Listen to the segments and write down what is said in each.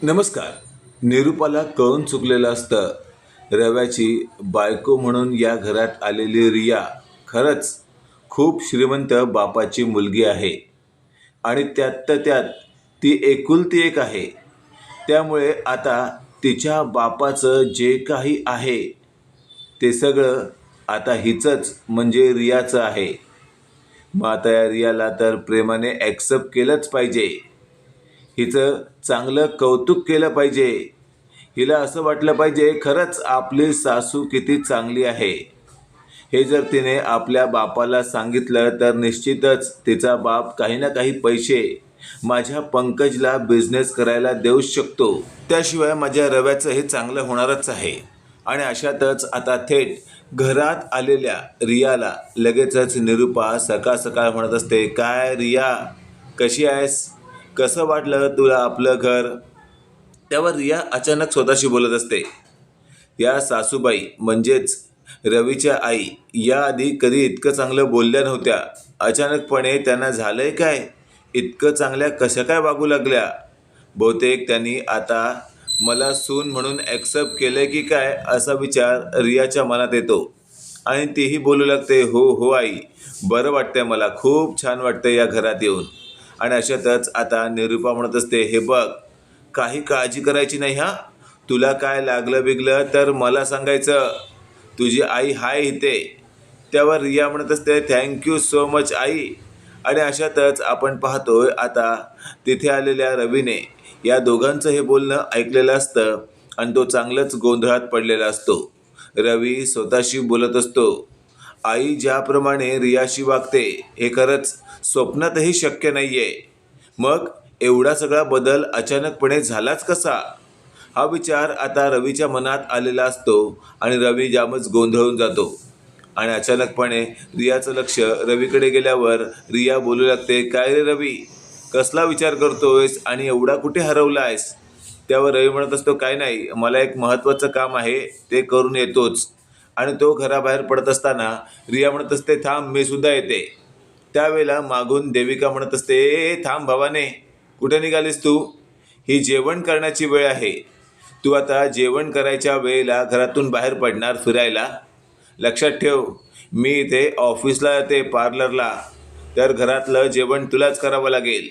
नमस्कार. निरूपाला कळून चुकलेलं असतं. रव्याची बायको म्हणून या घरात आलेली रिया खरंच खूप श्रीमंत बापाची मुलगी आहे आणि त्यातल्या त्यात ती एकुलती एक आहे. त्यामुळे आता तिच्या बापाचं जे काही आहे ते सगळं आता हिचंच म्हणजे रियाचं आहे. मग आता या रियाला तर प्रेमाने ॲक्सेप्ट केलंच पाहिजे. हिचं चांगलं कौतुक केलं पाहिजे. हिला असं वाटलं पाहिजे खरंच आपली सासू किती चांगली आहे. हे जर तिने आपल्या बापाला सांगितलं तर निश्चितच तिचा बाप काही ना काही पैसे माझ्या पंकजला बिझनेस करायला देऊच शकतो. त्याशिवाय माझ्या रव्याचं हे चांगलं होणारच आहे. आणि अशातच आता थेट घरात आलेल्या रियाला लगेचच निरूपा सकाळ सकाळ म्हणत असते, काय रिया, कशी आहेस, कसं वाटलं तुला आपलं घर. त्यावर रिया अचानक स्वतःशी बोलत असते, या सासूबाई म्हणजेच रवीच्या आई याआधी कधी इतकं चांगलं बोलल्या नव्हत्या. अचानकपणे त्यांना झालंय काय, इतकं चांगल्या कशा काय वागू लागल्या. बहुतेक त्यांनी आता मला सून म्हणून ॲक्सेप्ट केलंय की काय असा विचार रियाच्या मनात येतो आणि तीही बोलू लागते, हो हो आई, बरं वाटतंय, मला खूप छान वाटतंय या घरात येऊन. आणि अशातच आता निरूपा म्हणत असते, हे बघ, काही काळजी करायची नाही हां. तुला काय लागलं बिगलं तर मला सांगायचं, तुझी आई हाय इथे. त्यावर रिया म्हणत असते, थँक्यू सो मच आई. आणि अशातच आपण पाहतोय आता तिथे आलेल्या रवीने या दोघांचं हे बोलणं ऐकलेलं असतं आणि तो चांगलंच गोंधळात पडलेला असतो. रवी स्वतःशी बोलत असतो, आई ज्याप्रमाणे रियाशी वागते हे खरंच स्वप्नातही शक्य नाहीये. मग एवढा सगळा बदल अचानकपणे झालाच कसा, हा विचार आता रवीच्या मनात आलेला असतो आणि रवी जामच गोंधळून जातो. आणि अचानकपणे रियाचं लक्ष रवीकडे गेल्यावर रिया बोलू लागते, काय रे रवी, कसला विचार करतोयस आणि एवढा कुठे हरवला आहेस. त्यावर रवी म्हणत असतो, काय नाही, मला एक महत्त्वाचं काम आहे, ते करून येतोच. आणि तो घराबाहेर पडत असताना रिया म्हणत असते, थांब, मी सुद्धा येते. त्यावेळेला मागून देविका म्हणत असते, ए थांब भावाने, कुठे निघालीस तू, ही जेवण करण्याची वेळ आहे. तू आता जेवण करायच्या वेळेला घरातून बाहेर पडणार फिरायला. लक्षात ठेव, मी इथे ऑफिसला येते, पार्लरला, तर घरातलं जेवण तुलाच करावं लागेल.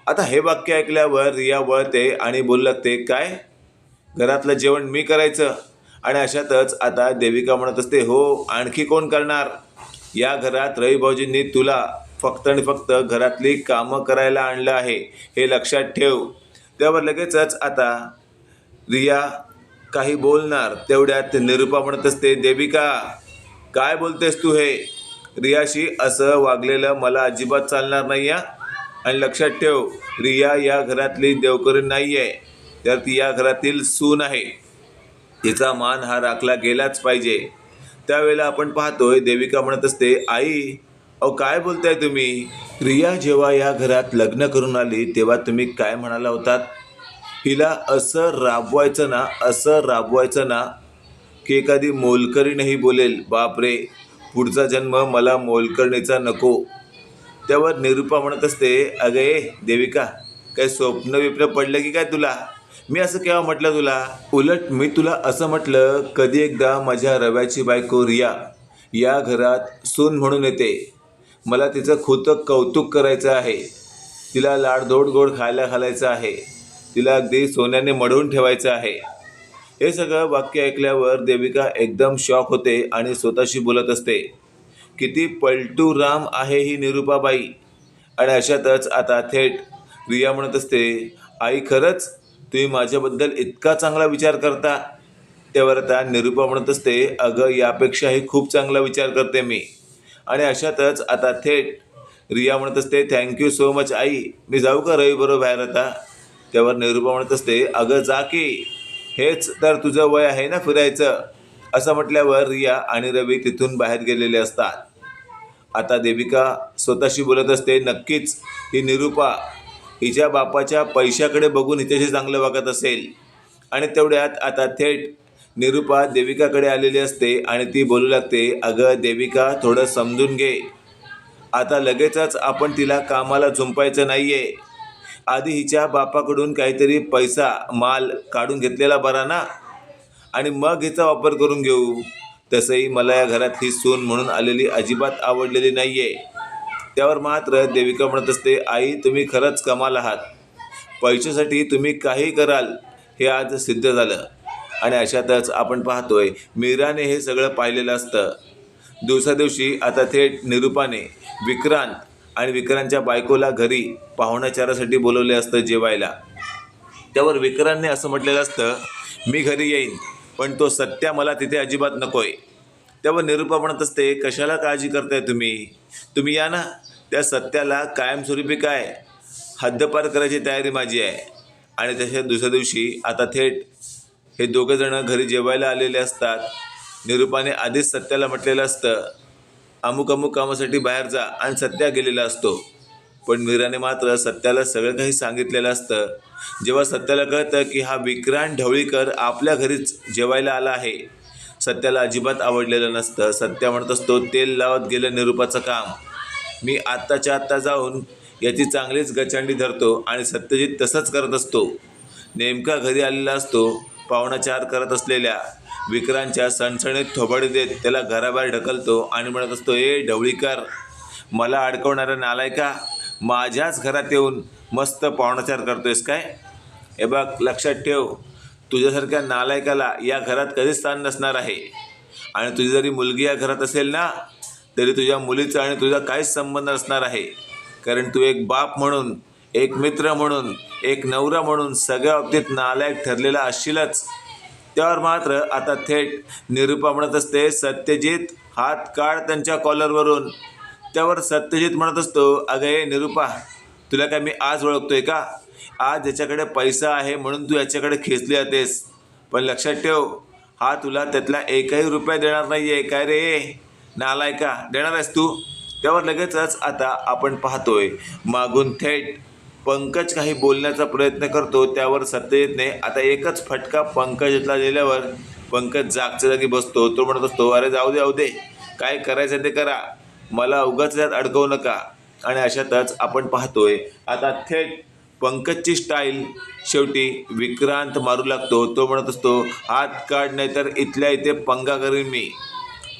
आता हे वाक्य ऐकल्यावर रिया वळते आणि बोलू लागते, काय, घरातलं जेवण मी करायचं. आणि अशातच आता देविका म्हणत असते, हो, आणखी कोण करणार. या घरात रवी भाऊजींनी तुला फक्त आणि फक्त घरातली कामं करायला आणलं आहे, हे लक्षात ठेव. त्यावर लगेचच आता रिया काही बोलणार तेवढ्यात निरूपा म्हणत असते, देविका, काय बोलतेस तू, हे रियाशी असं वागलेलं मला अजिबात चालणार नाही या. आणि लक्षात ठेव, रिया या घरातली देवकरी नाही आहे, तर ती या घरातील सून आहे. तिचा मान हा राखला गेलाच पाहिजे. त्यावेळेला आपण पाहतोय देविका म्हणत असते, आई, अहो काय बोलताय तुम्ही. रिया जेव्हा या घरात लग्न करून आली तेव्हा तुम्ही काय म्हणाला होतात, हिला असं राबवायचं ना, असं राबवायचं ना की एखादी मोलकरीणही बोलेल, बापरे, पुढचा जन्म मला मोलकरणीचा नको. त्यावर निरूपा म्हणत असते, अगे देविका, काय स्वप्न बिप्न पडलं की काय तुला, मी असं केव्हा म्हटलं तुला. उलट मी तुला असं म्हटलं, कधी एकदा माझ्या रव्याची बायको रिया या घरात सून म्हणून येते, मला तिचं खोतं कौतुक करायचं आहे, तिला लाडधोड गोड खायला घालायचं आहे, तिला अगदी सोन्याने मढवून ठेवायचं आहे. हे सगळं वाक्य ऐकल्यावर देविका एकदम शॉक होते आणि स्वतःशी बोलत असते, किती पलटू राम आहे ही निरूपाबाई. आणि अशातच आता थेट रिया म्हणत असते, आई, खरंच तुम्ही माझ्याबद्दल इतका चांगला विचार करता. त्यावर आता निरूपा म्हणत असते, अगं यापेक्षाही खूप चांगला विचार करते मी. आणि अशातच आता थेट रिया म्हणत असते, थँक्यू सो मच आई, मी जाऊ का रवीबरोबर बाहेर आता. त्यावर निरूपा म्हणत असते, अगं जा की, हेच तर तुझं वय आहे ना फिरायचं. असं म्हटल्यावर रिया आणि रवी तिथून बाहेर गेलेले असतात. आता देविका स्वतःशी बोलत असते, नक्कीच ही निरूपा हिच्या बापाच्या पैशाकडे बघून हिच्याशी चांगलं वागत असेल. आणि तेवढ्यात आता थेट निरूपा देविकाकडे आलेली असते आणि ती बोलू लागते, अगं देविका, थोडं समजून घे, आता लगेचच आपण तिला कामाला झुंपायचं नाही आहे. आधी हिच्या बापाकडून काहीतरी पैसा माल काढून घेतलेला बरा ना, आणि मग हिचा वापर करून घेऊ. तसंही मला या घरात ही सून म्हणून आलेली अजिबात आवडलेली नाही आहे. त्यावर मात्र देविका म्हणत असते, आई तुम्ही खरंच कमाल आहात. पैशासाठी तुम्ही काही कराल हे आज सिद्ध झालं. आणि अशातच आपण पाहतोय मीराने हे सगळं पाहिलेलं असतं. दिवसादिवशी आता थेट निरूपाने विक्रांत आणि विक्रांतच्या बायकोला घरी पाहुणाचारासाठी बोलवले असतं जेवायला. त्यावर विक्रांतने असं म्हटलेलं असतं, मी घरी येईन पण तो सत्या मला तिथे अजिबात नकोय. त्यावर निरूपा म्हणत असते, कशाला काळजी करताय तुम्ही या ना. त्या सत्याला कायमस्वरूपी काय हद्दपार करायची तयारी माझी आहे. आणि तशा दुसऱ्या दिवशी आता थेट हे दोघंजणं घरी जेवायला आलेले असतात. निरूपाने आधीच सत्याला म्हटलेलं असतं, अमुक अमुक कामासाठी बाहेर जा, आणि सत्या गेलेला असतो. पण मीराने मात्र सत्याला सगळं काही सांगितलेलं असतं. जेव्हा सत्याला कळतं की हा विक्रांत ढवळीकर आपल्या घरीच जेवायला आला आहे, सत्याला अजिबात आवडलेलं नसतं. सत्या म्हणत असतो, तेल लावत गेलं निरूपाचं काम. मी आत्ताच्या आत्ता जाऊन याची चांगलीच गचांडी धरतो. आणि सत्यजित तसंच करत असतो. नेमका घरी आलेला असतो. पाहुणाचार करत असलेल्या विक्रांतच्या सणसणीत थोबाडी देत त्याला घराबाहेर ढकलतो आणि म्हणत असतो, ए ढवळीकर, मला अडकवणारा नालायका, माझ्याच घरात येऊन मस्त पाहुणाचार करतोयस काय? हे बघ, लक्षात ठेव, तुझ्यासारख्या नालायकाला या घरात कधीच स्थान नसणार आहे. आणि तुझी जरी मुलगी या घरात असेल ना, तरी तुझ्या मुलीचा आणि तुझा काहीच संबंध नसणार आहे. कारण तू एक बाप म्हणून, एक मित्र म्हणून, एक नवरा म्हणून सगळ्या बाबतीत नालायक ठरलेला असशीलच. त्यावर मात्र आता थेट निरूपा म्हणत असते, सत्यजित हात काढ त्यांच्या कॉलरवरून. त्यावर सत्यजित म्हणत असतो, अगं ए निरूपा, तुला काय मी आज ओळखतोय का? आज याच्याकडे पैसा आहे म्हणून तू याच्याकडे खेचली जातेस. पण लक्षात ठेव, हा तुला त्यातला एकही रुपया देणार नाही आहे. काय रे नालायका, देणार आहेस तू? त्यावर लगेचच आता आपण पाहतोय मागून थेट पंकज काही बोलण्याचा प्रयत्न करतो. त्यावर सत्यजितने आता एकच फटका पंकजला दिल्यावर पंकज जागच्या जागी बसतो. तो म्हणत असतो, अरे जाऊ दे, काय करायचं ते करा, मला उगाच त्यात अडकवू नका. आणि अशातच आपण पाहतोय आता थेट पंकजची स्टाईल शेवटी विक्रांत मारू लागतो. तो म्हणत असतो, हात काढ नाही तर इथल्या इथे पंगा करीन मी.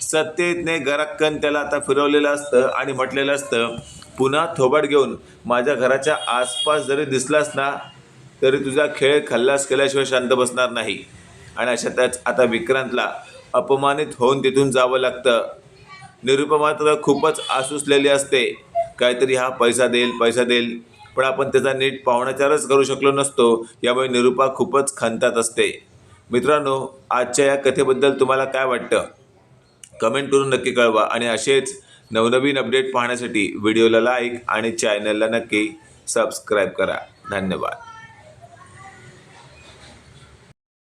सत्यजितने गरक्कन त्याला आता फिरवलेलं असतं आणि म्हटलेलं असतं, पुन्हा थोबाड घेऊन माझ्या घराच्या आसपास जरी दिसलास ना, तरी तुझा खेळ खल्लास केल्याशिवाय शांत बसणार नाही. आणि अशातच आता विक्रांतला अपमानित होऊन तिथून जावं लागतं. निरूपा मात्र खूपच आसुसलेली असते. काहीतरी हा पैसा देईल, पण आपण त्याचा नीट पाहुणाचारच करू शकलो नसतो. यामुळे निरूपा खूपच खंतात असते. मित्रांनो, आजच्या या कथेबद्दल तुम्हाला काय वाटतं? कमेंट करून नक्की कळवा. आणि असेच नवनवीन अपडेट पाहण्यासाठी व्हिडिओला लाईक आणि चॅनलला नक्की सबस्क्राईब करा. धन्यवाद.